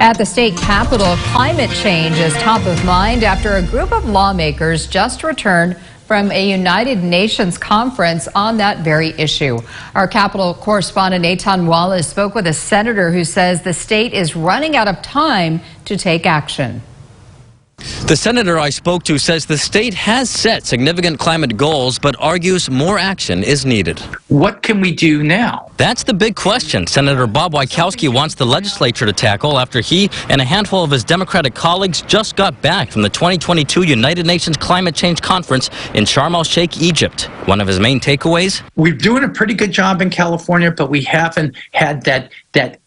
At the state capitol, climate change is top of mind after a group of lawmakers just returned from a United Nations conference on that very issue. Our Capitol correspondent Eitan Wallace spoke with a senator who says the state is running out of time to take action. The senator I spoke to says the state has set significant climate goals, but argues more action is needed. What can we do now? That's the big question Senator Bob Wieckowski wants the legislature to tackle after he and a handful of his Democratic colleagues just got back from the 2022 United Nations Climate Change Conference in Sharm el-Sheikh, Egypt. One of his main takeaways? We're doing a pretty good job in California, but we haven't had that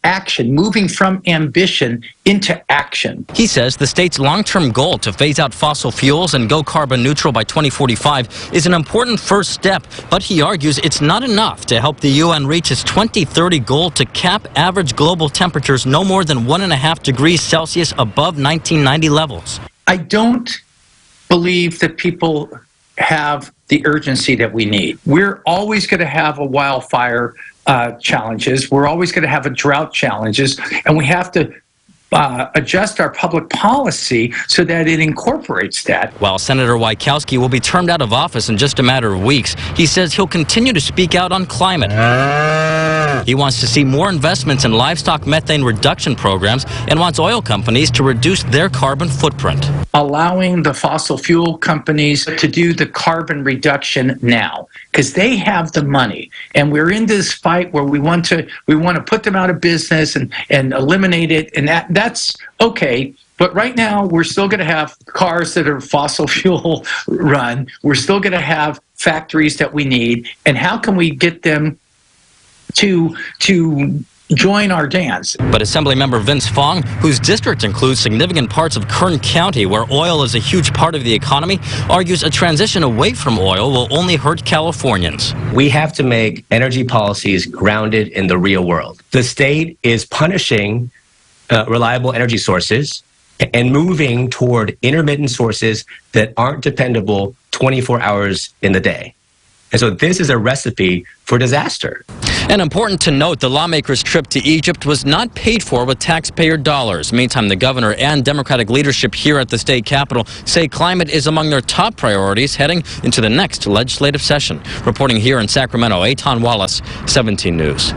action, moving from ambition into action. He says the state's long-term goal to phase out fossil fuels and go carbon neutral by 2045 is an important first step, but he argues it's not enough to help the UN reach its 2030 goal to cap average global temperatures no more than 1.5 degrees Celsius above 1990 levels. I don't believe that people have the urgency that we need. We're always going to have a wildfire challenges. We're always going to have a drought challenges, and we have to adjust our public policy so that it incorporates that. While Senator Wieckowski will be termed out of office in just a matter of weeks, he says he'll continue to speak out on climate. He wants to see more investments in livestock methane reduction programs and wants oil companies to reduce their carbon footprint. Allowing the fossil fuel companies to do the carbon reduction now, because they have the money, and we're in this fight where we want to put them out of business and eliminate it, and that's okay. But right now, we're still going to have cars that are fossil fuel run. We're still going to have factories that we need, and how can we get them to join our dance? But Assemblymember Vince Fong, whose district includes significant parts of Kern County, where oil is a huge part of the economy, argues a transition away from oil will only hurt Californians. We have to make energy policies grounded in the real world. The state is punishing reliable energy sources and moving toward intermittent sources that aren't dependable 24 hours in the day. And so this is a recipe for disaster. And important to note, the lawmakers' trip to Egypt was not paid for with taxpayer dollars. Meantime, the governor and Democratic leadership here at the state capitol say climate is among their top priorities heading into the next legislative session. Reporting here in Sacramento, Eitan Wallace, 17 News.